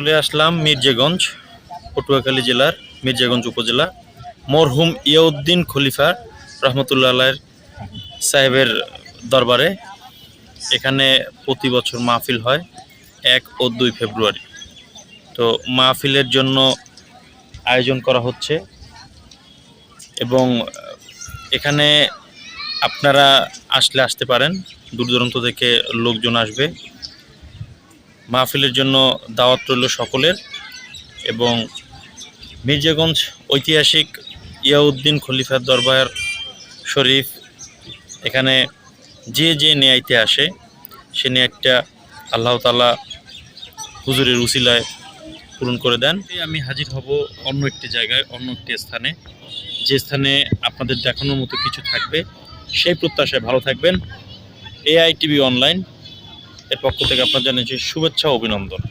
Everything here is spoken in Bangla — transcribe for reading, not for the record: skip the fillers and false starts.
চলে আসলাম মির্জাগঞ্জ, পটুয়াখালী জেলার মির্জাগঞ্জ উপজেলা, মরহুম ইয়াউদ্দিন খলিফা রহমতুল্লাহ আলাইহির সাহেবের দরবারে। এখানে প্রতি বছর মাহফিল হয় 1 ও 2 ফেব্রুয়ারি। তো মাহফিলের জন্য আয়োজন করা হচ্ছে এবং এখানে আপনারা আসতে পারেন, দূর দূরান্ত থেকে লোকজন আসবে। মাহফিলের জন্য দাওয়াত রইল সকলের। এবং মির্জাগঞ্জ ঐতিহাসিক ইয়াউদ্দিন খলিফার দরবার শরীফ, এখানে যে নেয়াইতে আসে সে নেয়াইটা আল্লাহ তাআলা হুজুরের উসিলায় পূরণ করে দেন। আমি হাজির হব অন্য একটি জায়গায়, অন্য একটি স্থানে, যে স্থানে আপনাদের দেখানোর মতো কিছু থাকবে। সেই প্রত্যাশায় ভালো থাকবেন। এআই টিভি অনলাইন এর পক্ষ থেকে আপনার জানাচ্ছি শুভেচ্ছা ও অভিনন্দন।